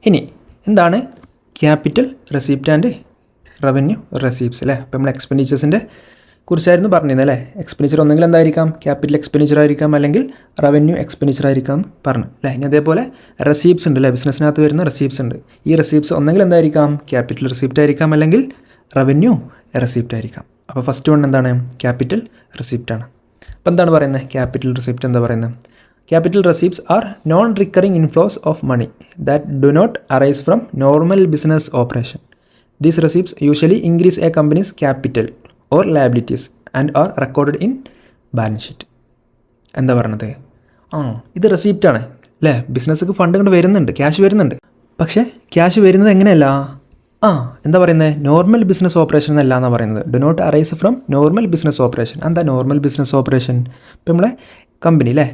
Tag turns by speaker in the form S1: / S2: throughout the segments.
S1: ഇനി എന്താണ് capital receipt and revenue receipts അല്ലേ? അപ്പോൾ നമ്മൾ എക്സ്പെൻഡിച്ചേഴ്സിൻ്റെ കുറിച്ചായിരുന്നു പറഞ്ഞിരുന്നത് അല്ലേ? എക്സ്പെൻഡിച്ചർ ഒന്നെങ്കിൽ എന്തായിരിക്കാം, ക്യാപിറ്റൽ എക്സ്പെൻഡിച്ചർ ആയിരിക്കാം, അല്ലെങ്കിൽ റവന്യൂ എക്സ്പെൻഡിച്ചർ ആയിരിക്കാം എന്ന് പറഞ്ഞു അല്ലേ? ഇനി അതേപോലെ റെസീപ്റ്റ്സ് ഉണ്ട് അല്ലേ? ബിസിനസ്സിനകത്ത് വരുന്ന റെസീപ്റ്റ്സ് ഉണ്ട്. ഈ റെസീപ്റ്റ്സ് ഒന്നെങ്കിൽ എന്തായിരിക്കാം, ക്യാപിറ്റൽ റെസിപ്റ്റ് ആയിരിക്കാം, അല്ലെങ്കിൽ റവന്യൂ റെസിപ്റ്റ് ആയിരിക്കാം. അപ്പോൾ ഫസ്റ്റ് വൺ എന്താണ്, ക്യാപിറ്റൽ റെസിപ്റ്റ് ആണ്. അപ്പോൾ എന്താണ് പറയുന്നത്, ക്യാപിറ്റൽ റെസിപ്റ്റ് എന്താ പറയുന്നത്? Capital receipts are non-recurring inflows of money that do not arise from normal business operation. These receipts usually increase a company's capital or liabilities and are recorded in balance sheet. എന്താ പറഞ്ഞത്? ഇത് receipt ആണ് അല്ലേ? ബിസിനസ്സിക്ക് fund കൊണ്ട് വരുന്നുണ്ട്, cash വരുന്നുണ്ട്. പക്ഷേ cash വരുന്നത് എങ്ങനെയല്ല, എന്താ പറയുന്നത്, നോർമൽ ബിസിനസ് ഓപ്പറേഷൻ എന്നല്ല എന്നാണ് പറയുന്നത്. Do not arise from normal business operation. എന്താ നോർമൽ ബിസിനസ് ഓപ്പറേഷൻ? ഇപ്പം നമ്മളെ കമ്പനി അല്ലേ,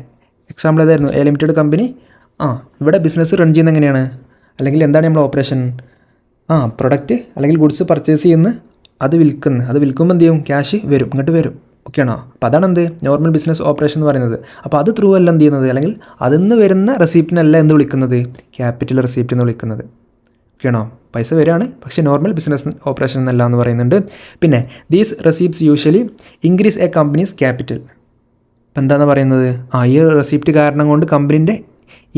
S1: എക്സാമ്പിൾ ഏതായിരുന്നു, എ ലിമിറ്റഡ് കമ്പനി. ഇവിടെ ബിസിനസ് റൺ ചെയ്യുന്നത് എങ്ങനെയാണ്, അല്ലെങ്കിൽ എന്താണ് നമ്മൾ ഓപ്പറേഷൻ? പ്രൊഡക്റ്റ് അല്ലെങ്കിൽ ഗുഡ്സ് പർച്ചേസ് ചെയ്യുന്നു, അത് വിൽക്കുമ്പോൾ എന്ത് ചെയ്യും, ക്യാഷ് വരും, ഇങ്ങോട്ട് വരും. ഓക്കെ ആണോ? അപ്പോൾ അതാണ് എന്ത് നോർമൽ ബിസിനസ് ഓപ്പറേഷൻ എന്ന് പറയുന്നത്. അപ്പോൾ അത് ത്രൂ അല്ല എന്ത് ചെയ്യുന്നത്, അല്ലെങ്കിൽ അതിൽ നിന്ന് വരുന്ന റെസിപ്റ്റിനല്ല എന്ത് വിളിക്കുന്നത്, ക്യാപിറ്റൽ റെസിപ്റ്റ് എന്ന് വിളിക്കുന്നത്. ഓക്കെ ആണോ? പൈസ വരികയാണ്, പക്ഷേ നോർമൽ ബിസിനസ് ഓപ്പറേഷൻ എന്നല്ല എന്ന് പറയുന്നുണ്ട്. പിന്നെ these receipts usually increase a company's capital. അപ്പം എന്താണ് പറയുന്നത്, ഈ റെസിപ്റ്റ് കാരണം കൊണ്ട് കമ്പനീൻ്റെ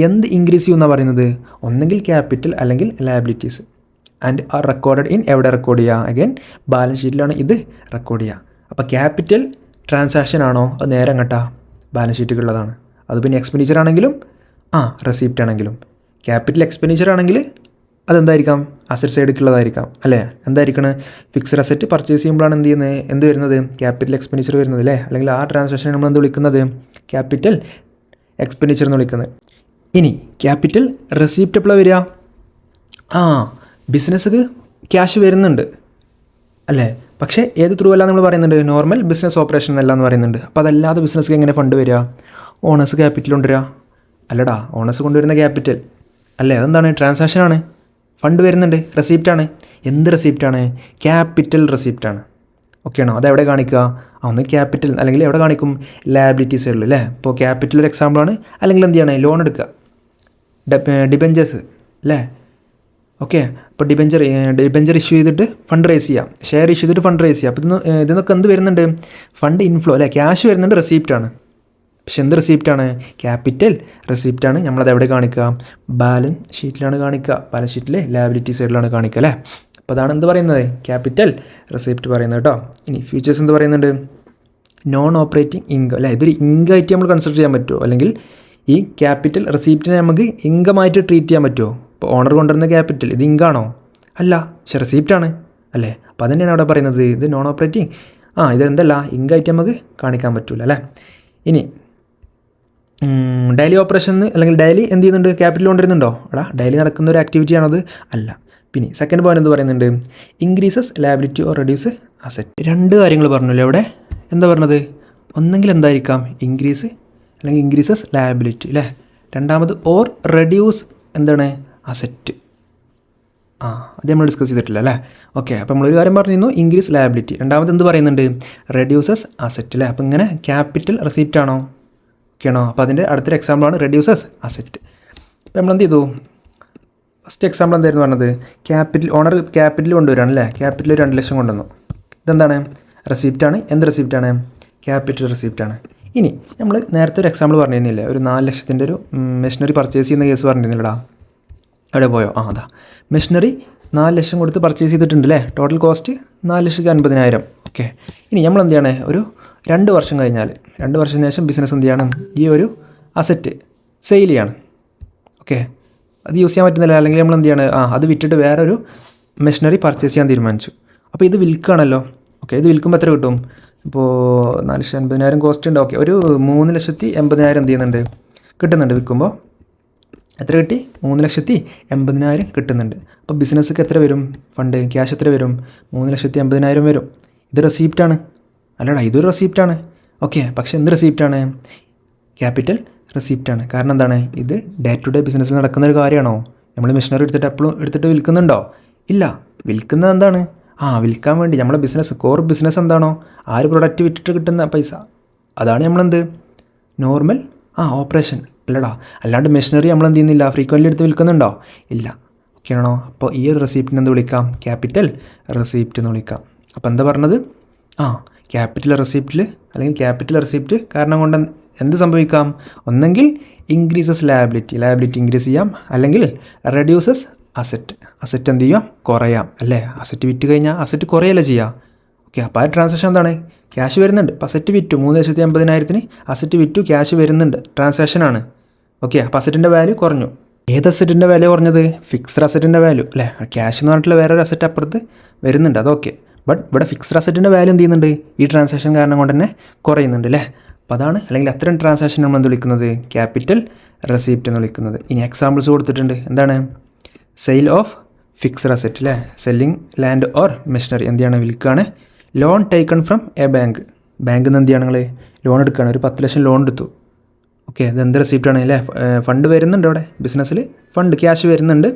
S1: എന്ത് ഇൻക്രീസ് ചെയ്യുമെന്നാണ് പറയുന്നത്, ഒന്നെങ്കിൽ ക്യാപിറ്റൽ അല്ലെങ്കിൽ liabilities. And are recorded in എവിടെ റെക്കോർഡ് ചെയ്യുക, അഗൈൻ ബാലൻസ് ഷീറ്റിലാണ് ഇത് റെക്കോർഡ് ചെയ്യുക. അപ്പോൾ ക്യാപിറ്റൽ ട്രാൻസാക്ഷൻ ആണോ, അത് നേരെ അങ്ങോട്ടാ ബാലൻസ് ഷീറ്റുകളുള്ളതാണ്. അത് പിന്നെ എക്സ്പെൻഡിച്ചർ ആണെങ്കിലും റെസിപ്റ്റ് ആണെങ്കിലും. ക്യാപിറ്റൽ എക്സ്പെൻഡിച്ചർ ആണെങ്കിൽ അതെന്തായിരിക്കാം, അസറ്റ് സൈഡിലേക്കുള്ളതായിരിക്കാം അല്ലേ? എന്തായിരിക്കണം, ഫിക്സഡ് അസറ്റ് പർച്ചേസ് ചെയ്യുമ്പോഴാണ് എന്ത് വരുന്നത്, ക്യാപിറ്റൽ എക്സ്പെൻഡിച്ചർ വരുന്നത് അല്ലേ? അല്ലെങ്കിൽ ആ ട്രാൻസാക്ഷൻ നമ്മൾ എന്ത് വിളിക്കുന്നത്, ക്യാപിറ്റൽ എക്സ്പെൻഡിച്ചർ എന്ന് വിളിക്കുന്നത്. ഇനി ക്യാപിറ്റൽ റെസിപ്റ്റ് എപ്പോഴാണ് വരിക, ബിസിനസ്സിക്ക് ക്യാഷ് വരുന്നുണ്ട് അല്ലേ? പക്ഷേ ഏത് ത്രൂ അല്ല നമ്മൾ പറയുന്നുണ്ട്, നോർമൽ ബിസിനസ് ഓപ്പറേഷൻ അല്ല എന്ന് പറയുന്നുണ്ട്. അപ്പോൾ അതല്ലാതെ ബിസിനസ്സിക്ക് എങ്ങനെ ഫണ്ട് വരിക, ഓണേഴ്സ് ക്യാപിറ്റൽ കൊണ്ടുവരിക അല്ലടാ, ഓണേഴ്സ് കൊണ്ടുവരുന്ന ക്യാപിറ്റൽ അല്ലേ? അതെന്താണ്, ട്രാൻസാക്ഷനാണ്, ഫണ്ട് വരുന്നുണ്ട്, റെസിപ്റ്റാണ്. എന്ത് റെസിപ്റ്റാണ്, ക്യാപിറ്റൽ റെസിപ്റ്റാണ്. ഓക്കെ ആണോ? അതെവിടെ കാണിക്കുക, ഒന്ന് ക്യാപിറ്റൽ, അല്ലെങ്കിൽ എവിടെ കാണിക്കും, ലയബിലിറ്റി സൈഡിൽ അല്ലേ? ഇപ്പോൾ ക്യാപിറ്റൽ ഒരു എക്സാമ്പിളാണ്. അല്ലെങ്കിൽ എന്ത് ചെയ്യണം, ലോൺ എടുക്കുക, ഡിബെഞ്ചേഴ്സ് അല്ലേ? ഓക്കെ, അപ്പോൾ ഡിബെഞ്ചർ ഇഷ്യൂ ചെയ്തിട്ട് ഫണ്ട് റേസ് ചെയ്യാം, ഷെയർ ഇഷ്യൂ ചെയ്തിട്ട് ഫണ്ട് റേസ് ചെയ്യാം. അപ്പോൾ ഇതിനൊക്കെ എന്ത് വരുന്നുണ്ട്, ഫണ്ട് ഇൻഫ്ലോ അല്ലേ, ക്യാഷ് വരുന്നുണ്ട്, റെസിപ്റ്റാണ്. പക്ഷെ എന്ത് റെസിപ്റ്റാണ്, ക്യാപിറ്റൽ റെസിപ്റ്റാണ്. നമ്മളത് എവിടെ കാണിക്കുക, ബാലൻസ് ഷീറ്റിലാണ് കാണിക്കുക, ബാലൻസ് ഷീറ്റിലെ ലയബിലിറ്റി സൈഡിലാണ് കാണിക്കുക അല്ലേ? അപ്പോൾ അതാണ് എന്ത് പറയുന്നത്, ക്യാപിറ്റൽ റെസിപ്റ്റ് പറയുന്നത് കേട്ടോ. ഇനി ഫ്യൂച്ചേഴ്സ് എന്ത് പറയുന്നുണ്ട്, നോൺ ഓപ്പറേറ്റിംഗ് ഇൻകം അല്ലേ? ഇതൊരു ഇൻകമായിട്ട് നമ്മൾ കൺസിഡർ ചെയ്യാൻ പറ്റുമോ, അല്ലെങ്കിൽ ഈ ക്യാപിറ്റൽ റെസിപ്റ്റിനെ നമുക്ക് ഇൻകമായിട്ട് ട്രീറ്റ് ചെയ്യാൻ പറ്റുമോ? ഇപ്പോൾ ഓണർ കൊണ്ടുവരുന്ന ക്യാപിറ്റൽ ഇത് ഇൻകാണോ, അല്ല, പക്ഷെ റെസിപ്റ്റാണ് അല്ലേ? അപ്പോൾ അതുതന്നെയാണ് അവിടെ പറയുന്നത്, ഇത് നോൺ ഓപ്പറേറ്റിംഗ് ഇതെന്തല്ല, ഇൻകമായിട്ട് നമുക്ക് കാണിക്കാൻ പറ്റില്ല അല്ലേ? ഇനി ഡെയിലി ഓപ്പറേഷൻ അല്ലെങ്കിൽ ഡെയിലി എന്ത് ചെയ്യുന്നുണ്ട്, ക്യാപിറ്റൽ കൊണ്ടുവരുന്നുണ്ടോ, ഡെയിലി നടക്കുന്ന ഒരു ആക്ടിവിറ്റി ആണത് അല്ല. പിന്നെ സെക്കൻഡ് പോയിന്റ് എന്ത് പറയുന്നുണ്ട്, increases liability or reduce asset. രണ്ട് കാര്യങ്ങൾ പറഞ്ഞല്ലോ ഇവിടെ. എന്താ പറഞ്ഞത്, ഒന്നെങ്കിൽ എന്തായിരിക്കാം, ഇൻക്രീസ് അല്ലെങ്കിൽ ഇൻക്രീസസ് ലയബിലിറ്റി അല്ലേ? രണ്ടാമത് ഓർ റെഡ്യൂസ് എന്താണ്, അസറ്റ്. അത് നമ്മൾ ഡിസ്കസ് ചെയ്തിട്ടില്ല അല്ലേ? ഓക്കെ, അപ്പോൾ നമ്മളൊരു കാര്യം പറഞ്ഞിരുന്നു, ഇൻക്രീസ് ലയബിലിറ്റി. രണ്ടാമത് എന്ത് പറയുന്നുണ്ട്, റെഡ്യൂസസ് അസറ്റ് അല്ലേ? അപ്പോൾ ഇങ്ങനെ ക്യാപിറ്റൽ റെസിപ്റ്റ് ആണോ, ഓക്കെയാണോ? അപ്പോൾ അതിൻ്റെ അടുത്തൊരു എക്സാമ്പിളാണ് റെഡ്യൂസസ് അസറ്റ്. അപ്പോൾ നമ്മൾ എന്ത് ചെയ്തു, ഫസ്റ്റ് എക്സാമ്പിൾ എന്തായിരുന്നു പറഞ്ഞത്, ഓണർ ക്യാപിറ്റൽ കൊണ്ടുവരികയാണ് അല്ലേ? ക്യാപിറ്റൽ 2 ലക്ഷം കൊണ്ടുവന്നു. ഇതെന്താണ്, റെസിപ്റ്റാണ്. എന്ത് റെസിപ്റ്റാണ്, ക്യാപിറ്റൽ റെസിപ്റ്റാണ്. ഇനി നമ്മൾ നേരത്തെ ഒരു എക്സാമ്പിൾ പറഞ്ഞിരുന്നില്ലേ, ഒരു 4 ലക്ഷത്തിൻ്റെ ഒരു മെഷീനറി പർച്ചേസ് ചെയ്യുന്ന കേസ് പറഞ്ഞിരുന്നില്ലടാ, എവിടെ പോയോ? അതാ മെഷീനറി 4 ലക്ഷം കൊടുത്ത് പർച്ചേസ് ചെയ്തിട്ടുണ്ട് അല്ലേ? Total cost 4,50,000. ഓക്കെ, ഇനി നമ്മൾ എന്ത് ചെയ്യണേ, ഒരു 2 വർഷം കഴിഞ്ഞാൽ, 2 വർഷത്തിന് ശേഷം ബിസിനസ് എന്ത് ചെയ്യണം, ഈ ഒരു അസറ്റ് സെയിൽ ചെയ്യാണ്. ഓക്കെ, അത് യൂസ് ചെയ്യാൻ പറ്റുന്നില്ല, അല്ലെങ്കിൽ നമ്മൾ എന്ത് ചെയ്യാണ്, അത് വിറ്റിട്ട് വേറൊരു മെഷീനറി പർച്ചേസ് ചെയ്യാൻ തീരുമാനിച്ചു. അപ്പോൾ ഇത് വിൽക്കുകയാണല്ലോ. ഓക്കെ, ഇത് വിൽക്കുമ്പോൾ എത്ര കിട്ടും, ഇപ്പോൾ 4,50,000 കോസ്റ്റ് ഉണ്ട്. ഓക്കെ, ഒരു 3,80,000 എന്ത് ചെയ്യുന്നുണ്ട്, കിട്ടുന്നുണ്ട്. വിൽക്കുമ്പോൾ എത്ര കിട്ടി, 3,80,000 കിട്ടുന്നുണ്ട്. അപ്പോൾ ബിസിനസ്സൊക്കെ എത്ര വരും, ഫണ്ട് ക്യാഷ് എത്ര വരും, 3,80,000 വരും. ഇത് റെസിപ്റ്റാണ് അല്ലടാ, ഇതൊരു റെസിപ്റ്റാണ്. ഓക്കെ, പക്ഷേ എന്ത് റെസിപ്റ്റാണ്, ക്യാപിറ്റൽ റെസിപ്റ്റാണ്. കാരണം എന്താണ്, ഇത് ഡേ ടു ഡേ ബിസിനസ്സിൽ നടക്കുന്ന ഒരു കാര്യമാണോ? നമ്മൾ മെഷീനറി എടുത്തിട്ട് വിൽക്കുന്നുണ്ടോ? ഇല്ല. വിൽക്കുന്നത് എന്താണ്, വിൽക്കാൻ വേണ്ടി നമ്മളെ ബിസിനസ്, കോർ ബിസിനസ് എന്താണോ, ആ ഒരു പ്രൊഡക്റ്റ് വിറ്റിട്ട് കിട്ടുന്ന പൈസ, അതാണ് നമ്മളെന്ത് നോർമൽ ഓപ്പറേഷൻ അല്ലടാ. അല്ലാണ്ട് മെഷീനറി നമ്മൾ എന്ത് ചെയ്യുന്നില്ല, ഫ്രീക്വൻ്റ്ലി എടുത്ത് വിൽക്കുന്നുണ്ടോ? ഇല്ല. ഓക്കെ ആണോ? അപ്പോൾ ഈ ഒരു റെസിപ്റ്റിന് എന്ത് വിളിക്കാം? ക്യാപിറ്റൽ റെസിപ്റ്റ് എന്ന് വിളിക്കാം. അപ്പോൾ എന്താ പറഞ്ഞത്? ക്യാപിറ്റൽ റെസിപ്റ്റിൽ അല്ലെങ്കിൽ ക്യാപിറ്റൽ റെസിപ്റ്റ് കാരണം കൊണ്ട് എന്ത് സംഭവിക്കാം? ഒന്നെങ്കിൽ ഇൻക്രീസസ് ലയബിലിറ്റി ഇൻക്രീസ് ചെയ്യാം, അല്ലെങ്കിൽ റെഡ്യൂസസ് അസറ്റ് എന്ത് ചെയ്യാം? കുറയാം അല്ലേ? അസറ്റ് വിറ്റ് കഴിഞ്ഞാൽ അസറ്റ് കുറയല്ലേ ചെയ്യുക. ഓക്കെ, അപ്പോൾ ആ ട്രാൻസാക്ഷൻ എന്താണ്? ക്യാഷ് വരുന്നുണ്ട്. അപ്പോൾ അസറ്റ് വിറ്റു 3,80,000 അസറ്റ് വിറ്റു, ക്യാഷ് വരുന്നുണ്ട്, ട്രാൻസാക്ഷനാണ്. ഓക്കെ, അപ്പോൾ അസറ്റിൻ്റെ വാല്യൂ കുറഞ്ഞു. ഏത് അസറ്റിൻ്റെ വാല്യൂ കുറഞ്ഞത്? ഫിക്സ്ഡ് അസറ്റിൻ്റെ വാല്യൂ അല്ലേ? ക്യാഷ് എന്ന് പറഞ്ഞിട്ടുള്ള വേറൊരു അസറ്റ് അപ്പുറത്ത് വരുന്നുണ്ട്, അതൊക്കെ. ബട്ട് ഇവിടെ ഫിക്സ്ഡ് അസറ്റിൻ്റെ വാല്യൂ എന്ത് ചെയ്യുന്നുണ്ട്? ഈ ട്രാൻസാക്ഷൻ കാരണം കൊണ്ട് തന്നെ കുറയുന്നുണ്ട് അല്ലേ? അപ്പോൾ അതാണ്, അല്ലെങ്കിൽ അത്തരം ട്രാൻസാക്ഷൻ നമ്മൾ എന്ത് വിളിക്കുന്നത്? ക്യാപിറ്റൽ റെസിപ്റ്റ് എന്ന് വിളിക്കുന്നത്. ഇനി എക്സാമ്പിൾസ് കൊടുത്തിട്ടുണ്ട്. എന്താണ്? സെയിൽ ഓഫ് ഫിക്സ്ഡ് അസറ്റ് അല്ലേ? സെല്ലിംഗ് ലാൻഡ് ഓർ മെഷീനറി എന്താണ്? വിൽക്കുകയാണ്. ലോൺ ടേക്കൺ ഫ്രം എ ബാങ്കിൽ നിന്ന് എന്ത് ചെയ്യണം? നിങ്ങൾ ലോൺ എടുക്കുകയാണ്, ഒരു 10 ലക്ഷം ലോൺ എടുത്തു. ഓക്കെ, ഇതെന്ത് റെസിപ്റ്റാണ് അല്ലേ? ഫണ്ട് വരുന്നുണ്ട് അവിടെ, ബിസിനസ്സിൽ ഫണ്ട് ക്യാഷ് വരുന്നുണ്ട്,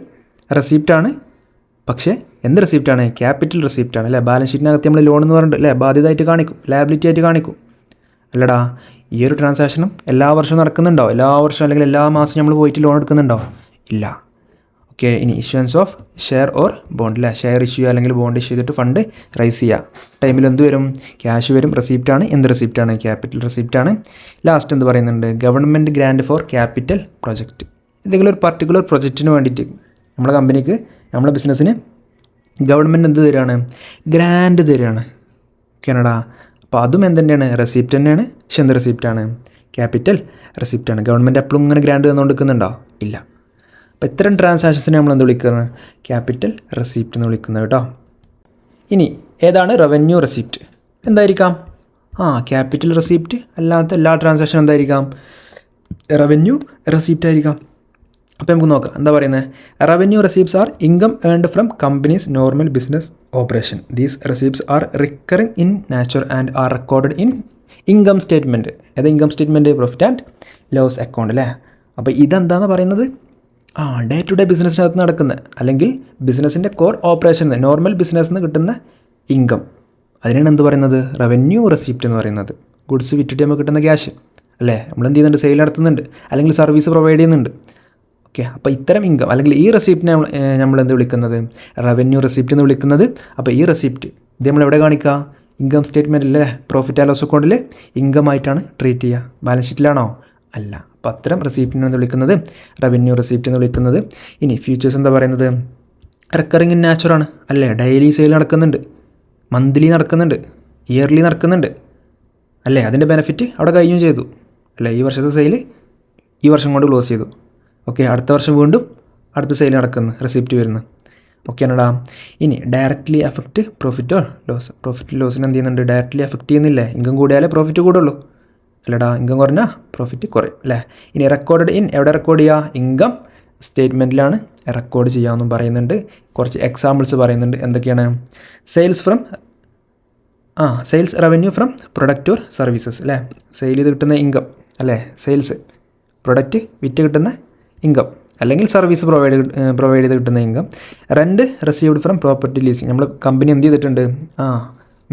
S1: റെസിപ്റ്റാണ്. പക്ഷേ എന്ത് റെസിപ്റ്റാണ്? ക്യാപിറ്റൽ റെസിപ്റ്റാണ് അല്ലേ? ബാലൻസ് ഷീറ്റിനകത്ത് നമ്മൾ ലോൺ എന്ന് പറഞ്ഞിട്ട് അല്ലേ ബാധ്യതയായിട്ട് കാണിക്കും, ലയബിലിറ്റി ആയിട്ട് കാണിക്കും അല്ലടാ. ഈ ഒരു ട്രാൻസാക്ഷനും എല്ലാ വർഷവും നടക്കുന്നുണ്ടോ? എല്ലാ വർഷവും അല്ലെങ്കിൽ എല്ലാ മാസവും നമ്മൾ പോയിട്ട് ലോൺ എടുക്കുന്നുണ്ടോ? ഇല്ല. ഓക്കെ, ഇനി issuance of share or bond അല്ലേ? ഷെയർ ഇഷ്യൂ അല്ലെങ്കിൽ ബോണ്ട് ഇഷ്യൂ ചെയ്തിട്ട് ഫണ്ട് റൈസ് ചെയ്യുക ടൈമിൽ എന്ത് വരും? ക്യാഷ് വരും, റെസിപ്റ്റാണ്. എന്ത് റെസിപ്റ്റാണ്? ക്യാപിറ്റൽ റെസിപ്റ്റാണ്. ലാസ്റ്റ് എന്ത് പറയുന്നുണ്ട്? Government grant for capital project. എന്തെങ്കിലും ഒരു പർട്ടിക്കുലർ പ്രൊജക്റ്റിന് വേണ്ടിയിട്ട് നമ്മുടെ കമ്പനിക്ക്, നമ്മുടെ ബിസിനസ്സിന് ഗവൺമെൻറ് എന്ത് തരികയാണ്? ഗ്രാൻഡ് തരികയാണ്. ഓക്കെയാണടാ. അപ്പോൾ അതും എന്തുതന്നെയാണ്? റെസിപ്റ്റ് തന്നെയാണ്. പക്ഷെ എന്ത് റെസിപ്റ്റാണ്? ക്യാപിറ്റൽ റെസിപ്റ്റാണ്. ഗവൺമെൻറ് എപ്പോഴും ഇങ്ങനെ ഗ്രാൻഡ് തന്നുകൊണ്ടിരിക്കുന്നുണ്ടോ? ഇല്ല. അപ്പോൾ ഇത്തരം ട്രാൻസാക്ഷൻസിനെ നമ്മൾ എന്ത് വിളിക്കുന്നത്? ക്യാപിറ്റൽ റെസിപ്റ്റ് എന്ന് വിളിക്കുന്നത് കേട്ടോ. ഇനി ഏതാണ് റവന്യൂ റെസിപ്റ്റ്? എന്തായിരിക്കാം? ക്യാപിറ്റൽ റെസിപ്റ്റ് അല്ലാത്ത എല്ലാ ട്രാൻസാക്ഷനും എന്തായിരിക്കാം? റവന്യൂ റെസിപ്റ്റ് ആയിരിക്കാം. അപ്പോൾ നമുക്ക് നോക്കാം എന്താ പറയുന്നത്. Revenue receipts are income earned from companies normal business operation. These receipts are recurring in nature and are recorded in income statement. ഏത് income statement? Profit and loss account അല്ലേ? അപ്പോൾ ഇതെന്താണെന്ന് പറയുന്നത്? ഡേ ടു ഡേ ബിസിനസ്സിനകത്ത് നടക്കുന്ന, അല്ലെങ്കിൽ ബിസിനസ്സിൻ്റെ core operation, normal ബിസിനസ്സിൽ നിന്ന് കിട്ടുന്ന ഇൻകം, അതിനാണ് എന്ത് പറയുന്നത്? റവന്യൂ റെസിപ്റ്റ് എന്ന് പറയുന്നത്. ഗുഡ്സ് വിറ്റിട്ട് നമുക്ക് കിട്ടുന്ന ക്യാഷ് അല്ലേ? നമ്മൾ എന്ത് ചെയ്യുന്നുണ്ട്? സെയിൽ നടത്തുന്നുണ്ട്, അല്ലെങ്കിൽ സർവീസ് പ്രൊവൈഡ് ചെയ്യുന്നുണ്ട്. ഓക്കെ, അപ്പോൾ ഇത്തരം ഇൻകം അല്ലെങ്കിൽ ഈ റെസിപ്റ്റിനെ നമ്മൾ എന്ത് വിളിക്കുന്നത്? റവന്യൂ റെസിപ്റ്റ് എന്ന് വിളിക്കുന്നത്. അപ്പോൾ ഈ റെസിപ്റ്റ് ഇത് നമ്മൾ എവിടെ കാണിക്കുക? ഇൻകം സ്റ്റേറ്റ്മെൻറ്റിലെ പ്രോഫിറ്റ് ആൻഡ് ലോസ് അക്കൗണ്ടിൽ ഇൻകം ആയിട്ടാണ് ട്രീറ്റ് ചെയ്യുക. ബാലൻസ് ഷീറ്റിലാണോ? അല്ല. അപ്പോൾ അത്തരം റെസിപ്റ്റിനെ എന്ന് വിളിക്കുന്നത് റവന്യൂ റെസിപ്റ്റ് എന്ന് വിളിക്കുന്നത്. ഇനി ഫ്യൂച്ചേഴ്സ് എന്താ പറയുന്നത്? റിക്കറിംഗ് ഇൻ നാച്ചുറാണ് അല്ലേ? ഡെയിലി സെയിൽ നടക്കുന്നുണ്ട്, മന്ത്ലി നടക്കുന്നുണ്ട്, ഇയർലി നടക്കുന്നുണ്ട് അല്ലേ? അതിൻ്റെ ബെനിഫിറ്റ് അവിടെ കഴിയുകയും ചെയ്തു അല്ലേ? ഈ വർഷത്തെ സെയിൽ ഈ വർഷം കൊണ്ട് ക്ലോസ് ചെയ്തു. ഓക്കെ, അടുത്ത വർഷം വീണ്ടും അടുത്ത സെയിൽ നടക്കുന്നു, റെസിപ്റ്റ് വരുന്നു. ഓക്കെ ആണടാ. ഇനി directly affect profit or loss. Profit ലോസിന് എന്ത് ചെയ്യുന്നുണ്ട്? ഡയറക്റ്റ്ലി അഫക്റ്റ് ചെയ്യുന്നില്ലേ? ഇൻകം കൂടിയാലേ പ്രോഫിറ്റ് കൂടുള്ളൂ അല്ലടാ. ഇൻകം കുറഞ്ഞാൽ പ്രോഫിറ്റ് കുറയും അല്ലേ? ഇനി റെക്കോർഡ് ഇൻ എവിടെ റെക്കോർഡ് ചെയ്യുക? ഇൻകം സ്റ്റേറ്റ്മെൻറ്റിലാണ് റെക്കോർഡ് ചെയ്യാമെന്നും പറയുന്നുണ്ട്. കുറച്ച് എക്സാമ്പിൾസ് പറയുന്നുണ്ട്. എന്തൊക്കെയാണ്? Sales revenue from product or services അല്ലേ? സെയിൽ ചെയ്ത് കിട്ടുന്ന ഇൻകം അല്ലേ? സെയിൽസ് പ്രൊഡക്റ്റ് വിറ്റ് കിട്ടുന്ന ഇൻകം, അല്ലെങ്കിൽ സർവീസ് പ്രൊവൈഡ് ചെയ്ത് കിട്ടുന്ന income. Rent received from property leasing. നമ്മൾ കമ്പനി എന്ത് ചെയ്തിട്ടുണ്ട്?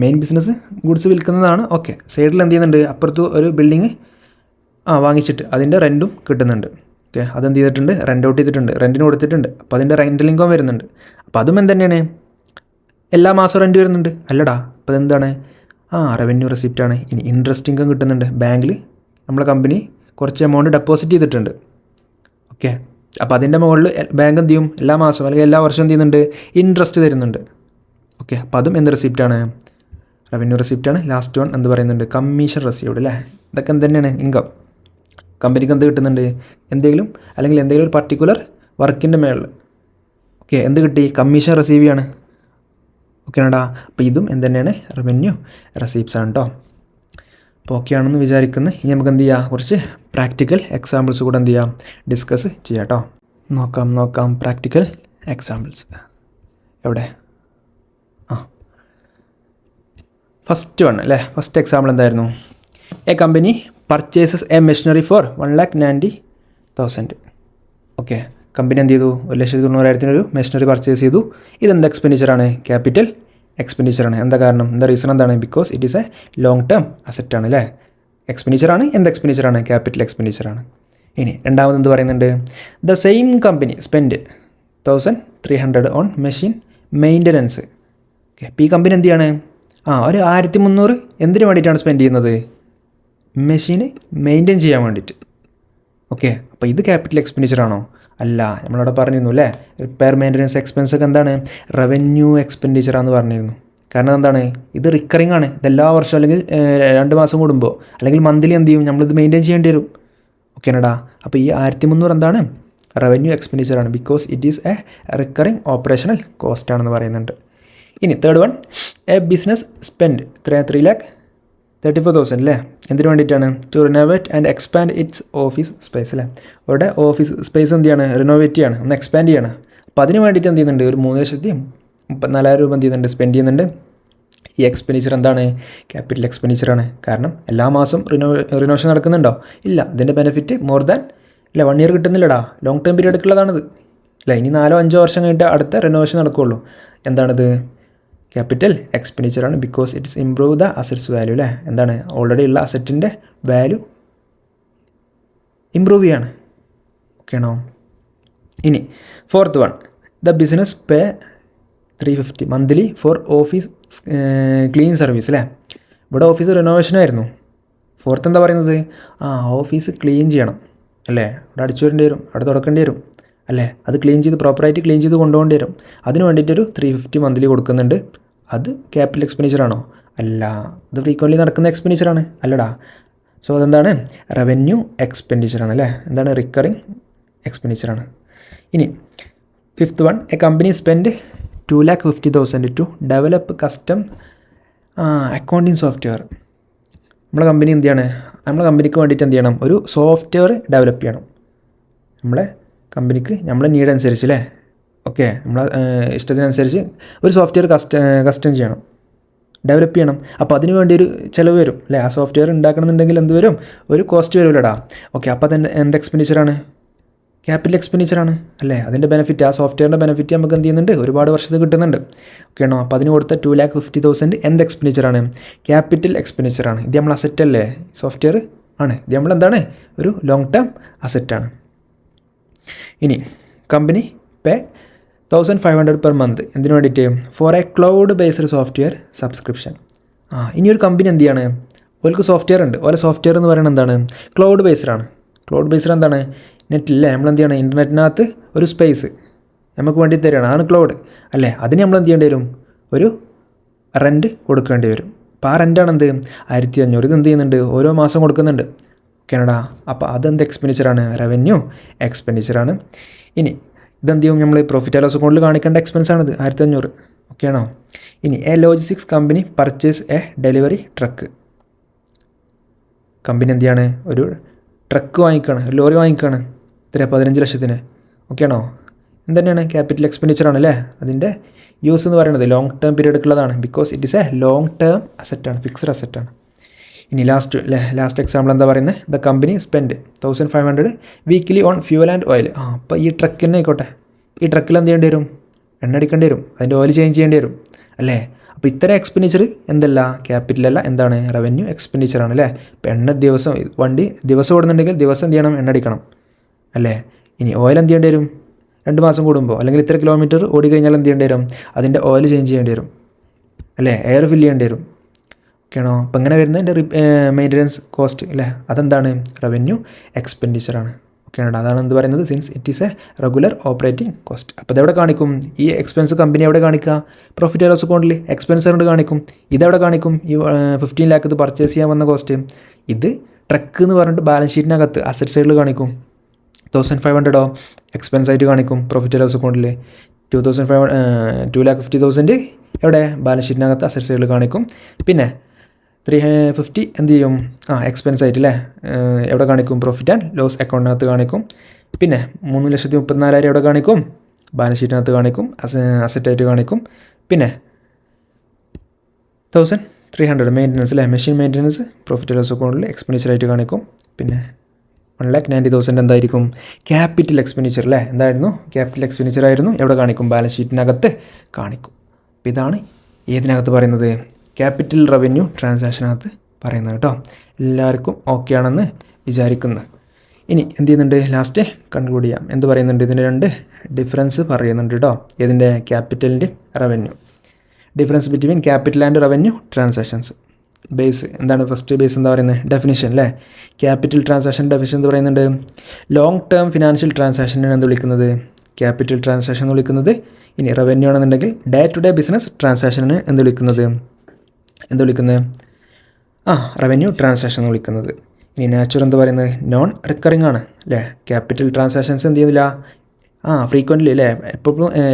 S1: മെയിൻ ബിസിനസ് ഗുഡ്സ് വിൽക്കുന്നതാണ്. ഓക്കെ, സൈഡിൽ എന്ത് ചെയ്യുന്നുണ്ട്? അപ്പുറത്ത് ഒരു ബിൽഡിങ് വാങ്ങിച്ചിട്ട് അതിൻ്റെ റെൻറ്റും കിട്ടുന്നുണ്ട്. ഓക്കെ, അതെന്ത് ചെയ്തിട്ടുണ്ട്? റെൻ്റ് ഔട്ട് ചെയ്തിട്ടുണ്ട്, റെൻറ്റിന് കൊടുത്തിട്ടുണ്ട്. അപ്പോൾ അതിൻ്റെ റെൻ്റൽ ഇൻകം വരുന്നുണ്ട്. അപ്പോൾ അതും എന്തുതന്നെയാണ്? എല്ലാ മാസവും റെൻറ്റ് വരുന്നുണ്ട് അല്ലടാ. അപ്പോൾ അതെന്താണ്? റവന്യൂ റെസിപ്റ്റാണ്. ഇനി ഇൻട്രസ്റ്റ് ഇൻകം കിട്ടുന്നുണ്ട്. ബാങ്കിൽ നമ്മളെ കമ്പനി കുറച്ച് എമൗണ്ട് ഡെപ്പോസിറ്റ് ചെയ്തിട്ടുണ്ട്. ഓക്കെ, അപ്പോൾ അതിൻ്റെ മുകളിൽ ബാങ്ക് എന്ത് ചെയ്യും? എല്ലാ മാസവും അല്ലെങ്കിൽ എല്ലാ വർഷവും എന്ത് ചെയ്യുന്നുണ്ട്? ഇൻട്രസ്റ്റ് തരുന്നുണ്ട്. ഓക്കെ, അപ്പോൾ അതും എന്ത് റെസിപ്റ്റാണ്? റവന്യൂ റെസിപ്റ്റാണ്. ലാസ്റ്റ് വൺ എന്ത് പറയുന്നുണ്ട്? കമ്മീഷൻ റിസീവ്ഡ് അല്ലേ? ഇതൊക്കെ എന്ത് തന്നെയാണ്? ഇൻകം. കമ്പനിക്ക് എന്ത് കിട്ടുന്നുണ്ട്? എന്തെങ്കിലും ഒരു പർട്ടിക്കുലർ വർക്കിൻ്റെ മേളിൽ ഓക്കെ എന്ത് കിട്ടി? കമ്മീഷൻ റിസീവ് ചെയ്യാണ്. ഓക്കെ ആണോടാ. അപ്പോൾ ഇതും എന്ത് തന്നെയാണ്? റവന്യൂ റെസിപ്റ്റ്സ് ആണ് കേട്ടോ. അപ്പോൾ ഓക്കെ ആണെന്ന് വിചാരിക്കുന്നു. ഇനി നമുക്ക് എന്ത് ചെയ്യാം? കുറച്ച് പ്രാക്ടിക്കൽ എക്സാമ്പിൾസ് കൂടെ എന്ത് ചെയ്യാം? ഡിസ്കസ് ചെയ്യാം കേട്ടോ. നോക്കാം പ്രാക്ടിക്കൽ എക്സാമ്പിൾസ് എവിടെ? ഫസ്റ്റ് വൺ അല്ലേ? ഫസ്റ്റ് എക്സാമ്പിൾ എന്തായിരുന്നു? A company purchases a machinery for 1,90,000. Okay, company എന്ത് ചെയ്തു? 1,90,000 ഒരു മെഷീനറി പർച്ചേസ് ചെയ്തു. ഇതെന്ത് എക്സ്പെൻഡിച്ചറാണ്? ക്യാപിറ്റൽ എക്സ്പെൻഡിച്ചറാണ്. എന്താ കാരണം? എന്താ റീസൺ എന്താണ്? Because it is a long term അസറ്റാണ് അല്ലേ? എക്സ്പെൻഡിച്ചറാണ്. എന്ത് എക്സ്പെൻഡിച്ചറാണ്? ക്യാപിറ്റൽ എക്സ്പെൻഡിച്ചറാണ്. ഇനി രണ്ടാമത് എന്ത് പറയുന്നുണ്ട്? The same company spend 1,000 300 on machine maintenance. Okay, അപ്പോൾ ഈ കമ്പനി എന്ത് ചെയ്യാണ്? ഒരു 1300 എന്തിനു വേണ്ടിയിട്ടാണ് സ്പെൻഡ് ചെയ്യുന്നത്? മെഷീന് മെയിൻറ്റെയിൻ ചെയ്യാൻ വേണ്ടിയിട്ട്. ഓക്കെ, അപ്പോൾ ഇത് ക്യാപിറ്റൽ എക്സ്പെൻഡിച്ചർ ആണോ? അല്ല. നമ്മളവിടെ പറഞ്ഞിരുന്നു അല്ലേ, റിപ്പയർ മെയിൻ്റനൻസ് എക്സ്പെൻസ് ഒക്കെ എന്താണ്? റവന്യൂ എക്സ്പെൻഡിച്ചറാന്ന് പറഞ്ഞിരുന്നു. കാരണം എന്താണ്? ഇത് റിക്കറിംഗ് ആണ്. ഇതെല്ലാ വർഷവും അല്ലെങ്കിൽ 2 മാസം കൂടുമ്പോൾ അല്ലെങ്കിൽ മന്ത്ലി എന്ത് ചെയ്യും? നമ്മളിത് മെയിൻറ്റെയിൻ ചെയ്യേണ്ടി വരും. ഓക്കേനടാ. അപ്പോൾ ഈ 1300 എന്താണ്? റവന്യൂ എക്സ്പെൻഡിച്ചറാണ്. Because it is a recurring operational cost ആണെന്ന് പറയുന്നുണ്ട്. ഇനി third one, a business spend 3,34,000 അല്ലേ? എന്തിനു വേണ്ടിയിട്ടാണ്? To renovate and expand its office space അല്ലേ? അവിടെ ഓഫീസ് സ്പേസ് എന്ത് ചെയ്യാണ്? റിനോവേറ്റ് ചെയ്യാണ്, ഒന്ന് എക്സ്പാൻഡ് ചെയ്യണം. അപ്പോൾ അതിന് വേണ്ടിയിട്ട് എന്ത് ചെയ്യുന്നുണ്ട്? ഒരു 3,34,000 രൂപ എന്ത് ചെയ്യുന്നുണ്ട്? സ്പെൻഡ് ചെയ്യുന്നുണ്ട്. ഈ എക്സ്പെൻഡിച്ചർ എന്താണ്? ക്യാപിറ്റൽ എക്സ്പെൻഡിച്ചറാണ്. കാരണം എല്ലാ മാസം റിനോവേഷൻ നടക്കുന്നുണ്ടോ? ഇല്ല. ഇതിൻ്റെ ബെനിഫിറ്റ് മോർ ദാൻ 1 ഇയർ കിട്ടുന്നില്ലടാ, ലോങ് ടേം പീരീഡൊക്കെയുള്ളതാണിത് അല്ലേ? ഇനി 4-5 വർഷം കഴിഞ്ഞിട്ട് അടുത്ത റിനോവേഷൻ നടക്കുകയുള്ളൂ. എന്താണിത്? ക്യാപിറ്റൽ എക്സ്പെൻഡിച്ചറാണ്. Because it's improve the assets value അല്ലേ? എന്താണ്? ഓൾറെഡി ഉള്ള അസറ്റിൻ്റെ വാല്യൂ ഇംപ്രൂവ് ചെയ്യാണ്. ഓക്കെ ആണോ? ഇനി fourth one, the business pay 350 monthly for office clean service അല്ലേ? ഇവിടെ ഓഫീസ് റിനോവേഷനായിരുന്നു. ഫോർത്ത് എന്താ പറയുന്നത്? ഓഫീസ് ക്ലീൻ ചെയ്യണം അല്ലേ? അവിടെ അടിച്ചു വരേണ്ടി വരും, അവിടെ തുടക്കേണ്ടി വരും അല്ലേ? അത് ക്ലീൻ ചെയ്ത് പ്രോപ്പറായിട്ട് ക്ലീൻ ചെയ്ത് കൊണ്ടുപോകേണ്ടി വരും. അതിന് വേണ്ടിയിട്ടൊരു 350 മന്ത്ലി കൊടുക്കുന്നുണ്ട്. അത് ക്യാപിറ്റൽ എക്സ്പെൻഡിച്ചറാണോ? അല്ല. അത് ഫ്രീക്വൻ്റ്ലി നടക്കുന്ന എക്സ്പെൻഡിച്ചറാണ് അല്ലടാ. സോ അതെന്താണ്? റവന്യൂ എക്സ്പെൻഡിച്ചറാണ് അല്ലേ? എന്താണ്? റിക്കറിങ് എക്സ്പെൻഡിച്ചറാണ്. ഇനി fifth one, a company spend 250,000 to develop custom accounting software. നമ്മളെ കമ്പനി എന്ത് ചെയ്യാണ്? നമ്മളെ കമ്പനിക്ക് വേണ്ടിയിട്ട് എന്ത് ചെയ്യണം? ഒരു സോഫ്റ്റ്വെയർ ഡെവലപ്പ് ചെയ്യണം. നമ്മളെ കമ്പനിക്ക് നമ്മളെ നീഡ് അനുസരിച്ച് അല്ലേ? ഓക്കെ, നമ്മളെ ഇഷ്ടത്തിനനുസരിച്ച് ഒരു സോഫ്റ്റ്വെയർ കസ്റ്റം ചെയ്യണം, ഡെവലപ്പ് ചെയ്യണം. അപ്പോൾ അതിന് വേണ്ടി ഒരു ചിലവ് വരും അല്ലേ? ആ സോഫ്റ്റ്വെയർ ഉണ്ടാക്കണമെന്നുണ്ടെങ്കിൽ എന്ത് വരും? ഒരു കോസ്റ്റ് വരുമല്ലോടാ. ഓക്കെ, അപ്പോൾ അത് എന്ത് എക്സ്പെൻഡിച്ചറാണ്? ക്യാപിറ്റൽ എക്സ്പെൻഡിച്ചറാണ് അല്ലേ? അതിൻ്റെ ബെനിഫിറ്റ്, ആ സോഫ്റ്റ്വെയറിൻ്റെ ബെനിഫിറ്റ് നമുക്ക് എന്ത് ചെയ്യുന്നുണ്ട്? ഒരുപാട് വർഷത്തിൽ കിട്ടുന്നുണ്ട്. ഓക്കെ ആണോ? അപ്പോൾ അതിന് കൊടുത്ത 250,000 എന്ത് എക്സ്പെൻഡിച്ചറാണ്? ക്യാപിറ്റൽ എക്സ്പെൻഡിച്ചറാണ്. ഇത് നമ്മൾ അസറ്റ് അല്ലേ? സോഫ്റ്റ്വെയർ ആണ്. ഇത് നമ്മൾ എന്താണ്? ഒരു ലോങ് ടേം അസറ്റാണ്. ഇനി കമ്പനി പേ 1,500 പെർ മന്ത് എന്തിനു വേണ്ടിയിട്ട്? For a cloud based software subscription. ഇനി ഒരു കമ്പനി എന്ത് ചെയ്യാണ്? ഓർക്ക് സോഫ്റ്റ്വെയർ ഉണ്ട്. ഓരോ സോഫ്റ്റ്വെയർ എന്ന് പറയുന്നത് എന്താണ്? ക്ലൗഡ് ബേസ്ഡാണ്. ക്ലൗഡ് ബേസ്ഡ് എന്താണ്? നെറ്റില്ലേ? നമ്മളെന്ത് ചെയ്യണം? ഇൻ്റർനെറ്റിനകത്ത് ഒരു സ്പേസ് നമുക്ക് വേണ്ടി തരികയാണ്, അതാണ് ക്ലൗഡ് അല്ലേ? അതിന് നമ്മൾ എന്ത് ചെയ്യേണ്ടി വരും? ഒരു റെൻറ്റ് കൊടുക്കേണ്ടി വരും. അപ്പോൾ ആ റെൻറ്റാണ് എന്ത്? 1,500. ഇത് എന്ത് ചെയ്യുന്നുണ്ട്? ഓരോ മാസം കൊടുക്കുന്നുണ്ട്. ഓക്കേടാ. അപ്പോൾ അതെന്ത് എക്സ്പെൻഡിച്ചറാണ്? റവന്യൂ എക്സ്പെൻഡിച്ചറാണ്. ഇനി ഇതെന്ത് ചെയ്യും? നമ്മൾ പ്രോഫിറ്റ് ആൻഡ് ലോസ് അക്കൗണ്ടിൽ കാണിക്കേണ്ട എക്സ്പെൻസാണിത്, 1,500. ഓക്കെ ആണോ? ഇനി A logistics company purchase A delivery truck. Company എന്ത് ചെയ്യാണ്? ഒരു ട്രക്ക് വാങ്ങിക്കുകയാണ്, ഒരു ലോറി വാങ്ങിക്കുകയാണ്. 15 ലക്ഷത്തിന്. ഓക്കെ ആണോ? എന്തുതന്നെയാണ്? ക്യാപിറ്റൽ എക്സ്പെൻഡിച്ചറാണ് അല്ലേ? അതിൻ്റെ യൂസ് എന്ന് പറയുന്നത് ലോങ് ടേം പീരീഡുള്ളതാണ്. Because it is a long term അസറ്റാണ്, ഫിക്സ്ഡ് അസറ്റാണ്. ഇനി ലാസ്റ്റ് എക്സാമ്പിൾ എന്താ പറയുന്നത്? The company spend 1,500 weekly on fuel and oil. അപ്പോൾ ഈ ട്രക്ക് തന്നെ ആയിക്കോട്ടെ, ഈ ട്രക്കിൽ എന്ത് ചെയ്യേണ്ടി വരും? എണ്ണ അടിക്കേണ്ടി വരും, അതിൻ്റെ ഓയിൽ ചേഞ്ച് ചെയ്യേണ്ടി വരും അല്ലേ? അപ്പോൾ ഇത്തരം എക്സ്പെൻഡിച്ചർ എന്തല്ല? ക്യാപിറ്റലല്ല, എന്താണ്? റവന്യൂ എക്സ്പെൻഡിച്ചറാണ് അല്ലേ? ഇപ്പോൾ എണ്ണ വണ്ടി ദിവസം ഓടുന്നുണ്ടെങ്കിൽ ദിവസം എന്ത് ചെയ്യണം? എണ്ണ അടിക്കണം അല്ലേ? ഇനി ഓയിൽ എന്ത് ചെയ്യേണ്ടി വരും? 2 മാസം കൂടുമ്പോൾ അല്ലെങ്കിൽ ഇത്ര കിലോമീറ്റർ ഓടിക്കഴിഞ്ഞാൽ എന്ത് ചെയ്യേണ്ടി വരും? അതിൻ്റെ ഓയിൽ ചേഞ്ച് ചെയ്യേണ്ടി വരും അല്ലേ? എയർ ഫില്ല് ചെയ്യേണ്ടി വരും. ഓക്കെ ആണോ? അപ്പോൾ ഇങ്ങനെ വരുന്ന എൻ്റെ മെയിൻ്റനൻസ് കോസ്റ്റ് അല്ലേ? അതെന്താണ്? റവന്യൂ എക്സ്പെൻഡിച്ചറാണ്. ഓക്കെ ആണോ? അതാണ് എന്ത് പറയുന്നത്? Since it is A regular operating cost. അപ്പോൾ ഇതെവിടെ കാണിക്കും? ഈ എക്സ്പെൻസ് കമ്പനി എവിടെ കാണിക്കുക? പ്രോഫിറ്റ് ആൻഡ് ലോസ് അക്കൗണ്ടിൽ എക്സ്പെൻസ് കൊണ്ട് കാണിക്കും. ഇതെവിടെ കാണിക്കും? ഈ 15 lakh ഇത് പർച്ചേസ് ചെയ്യാൻ വന്ന കോസ്റ്റ്. ഇത് ട്രക്ക് എന്ന് പറഞ്ഞിട്ട് ബാലൻസ് ഷീറ്റിനകത്ത് അസറ്റ് സൈഡിൽ കാണിക്കും. 1,500 എക്സ്പെൻസ് ആയിട്ട് കാണിക്കും പ്രോഫിറ്റ് ആൻഡ് ലോസ് അക്കൗണ്ടിൽ. 2,50,000 എവിടെ? ബാലൻസ് ഷീറ്റിനകത്ത് അസറ്റ് സൈഡിൽ കാണിക്കും. പിന്നെ 350 എന്ത് ചെയ്യും? എക്സ്പെൻസ് ആയിട്ട് അല്ലേ? എവിടെ കാണിക്കും? പ്രോഫിറ്റ് ആൻഡ് ലോസ് അക്കൗണ്ടിനകത്ത് കാണിക്കും. പിന്നെ 3,34,000 എവിടെ കാണിക്കും? ബാലൻസ് ഷീറ്റിനകത്ത് കാണിക്കും, അസറ്റായിട്ട് കാണിക്കും. പിന്നെ 1,300 മെയിൻ്റനൻസ് അല്ലേ? Machine maintenance profit and loss അക്കൗണ്ടിൽ എക്സ്പെൻഡിച്ചറായിട്ട് കാണിക്കും. പിന്നെ 1,90,000 എന്തായിരിക്കും? ക്യാപിറ്റൽ എക്സ്പെൻഡിച്ചർ അല്ലേ? എന്തായിരുന്നു? ക്യാപിറ്റൽ എക്സ്പെൻഡിച്ചർ ആയിരുന്നു. എവിടെ കാണിക്കും? ബാലൻസ് ഷീറ്റിനകത്ത് കാണിക്കും. അപ്പോൾ ഇതാണ് ഏതിനകത്ത് പറയുന്നത്? ക്യാപിറ്റൽ റവന്യൂ ട്രാൻസാക്ഷനകത്ത് പറയുന്നത് കേട്ടോ. എല്ലാവർക്കും ഓക്കെ ആണെന്ന് വിചാരിക്കുന്നു. ഇനി എന്ത് ചെയ്യുന്നുണ്ട്? ലാസ്റ്റ് കൺക്ലൂഡ് ചെയ്യാം. എന്ത് പറയുന്നുണ്ട്? ഇതിൻ്റെ 2 ഡിഫറൻസ് പറയുന്നുണ്ട് കേട്ടോ. ഇതിൻ്റെ ക്യാപിറ്റലിൻ്റെ revenue, difference between capital and revenue transactions. Base എന്താണ്? ഫസ്റ്റ് ബേസ് എന്താ പറയുന്നത്? ഡെഫിനിഷൻ അല്ലേ. ക്യാപിറ്റൽ ട്രാൻസാക്ഷൻ ഡെഫിനിഷൻ എന്ന് പറയുന്നുണ്ട്, ലോങ് ടേം ഫിനാൻഷ്യൽ ട്രാൻസാക്ഷനാണ് എന്ത് വിളിക്കുന്നത്? ക്യാപിറ്റൽ ട്രാൻസാക്ഷൻ എന്ന് വിളിക്കുന്നത്. ഇനി റവന്യൂ ആണെന്നുണ്ടെങ്കിൽ ഡേ ടു ഡേ ബിസിനസ് ട്രാൻസാക്ഷനാണ് എന്ത് വിളിക്കുന്നത്? റവന്യൂ ട്രാൻസാക്ഷൻ എന്ന് വിളിക്കുന്നത്. ഇനി നാച്ചുറൽ എന്താ പറയുന്നത്? നോൺ റിക്കറിങ് ആണ് അല്ലേ. ക്യാപിറ്റൽ ട്രാൻസാക്ഷൻസ് എന്ത് ചെയ്യുന്നില്ല, ഫ്രീക്വൻ്റ്ലി അല്ലേ,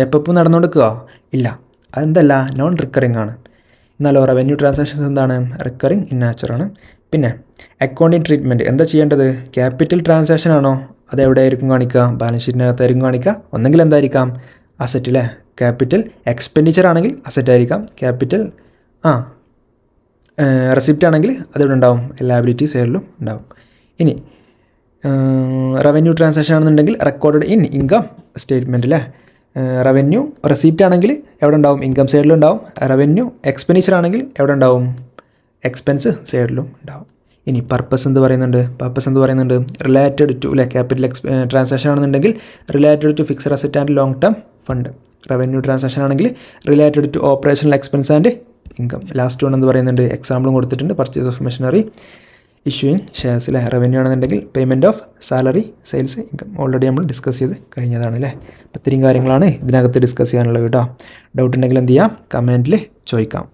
S1: എപ്പോഴും നടന്നുകൊടുക്കുക ഇല്ല, അതെന്തല്ല, നോൺ റിക്കറിങ് ആണ്. എന്നാലോ റവന്യൂ ട്രാൻസാക്ഷൻസ് എന്താണ്? റിക്കറിങ് ഇൻ നാച്ചറാണ്. പിന്നെ അക്കൗണ്ടിങ് ട്രീറ്റ്മെൻറ്റ് എന്താ ചെയ്യേണ്ടത്? ക്യാപിറ്റൽ ട്രാൻസാക്ഷൻ ആണോ അത് എവിടെയായിരിക്കും കാണിക്കുക? ബാലൻസ് ഷീറ്റിനകത്തായിരിക്കും കാണിക്കുക. ഒന്നെങ്കിൽ എന്തായിരിക്കാം? അസറ്റ് അല്ലേ. ക്യാപിറ്റൽ എക്സ്പെൻഡിച്ചർ ആണെങ്കിൽ അസറ്റ് ആയിരിക്കാം. ക്യാപിറ്റൽ റെസിപ്റ്റ് ആണെങ്കിൽ അതിവിടെ ഉണ്ടാവും, ലയബിലിറ്റി സൈഡിലും ഉണ്ടാവും. ഇനി റവന്യൂ ട്രാൻസാക്ഷൻ ആണെന്നുണ്ടെങ്കിൽ റെക്കോർഡഡ് ഇൻ ഇൻകം സ്റ്റേറ്റ്മെൻറ്റ് അല്ലേ. റവന്യൂ റെസിപ്റ്റ് ആണെങ്കിൽ എവിടെ ഉണ്ടാവും? ഇൻകം സൈഡിലും ഉണ്ടാവും. റവന്യൂ എക്സ്പെൻഡിച്ചർ ആണെങ്കിൽ എവിടെ ഉണ്ടാവും? എക്സ്പെൻസ് സൈഡിലും ഉണ്ടാവും. ഇനി പർപ്പസ് എന്ത് പറയുന്നുണ്ട്? റിലേറ്റഡ് ടു അല്ലേ. ക്യാപിറ്റൽ ട്രാൻസാക്ഷൻ ആണെന്നുണ്ടെങ്കിൽ related to fixed asset and long term fund. Revenue transaction ആണെങ്കിൽ related to operational expense and income. Last one എന്ന് പറയുന്നുണ്ട്, എക്സാമ്പിളും കൊടുത്തിട്ടുണ്ട്, purchase of machinery, issuing shares അല്ലേ. റവന്യൂ ആണെന്നുണ്ടെങ്കിൽ payment of salary, sales, income. Already നമ്മൾ discuss ചെയ്ത് കഴിഞ്ഞതാണ് അല്ലേ. അപ്പോൾ ഇത്രയും കാര്യങ്ങളാണ് ഇതിനകത്ത് ഡിസ്കസ് ചെയ്യാനുള്ളത് കേട്ടോ. ഡൗട്ട് ഉണ്ടെങ്കിൽ എന്ത് ചെയ്യാം? കമൻറ്റിൽ ചോദിക്കാം.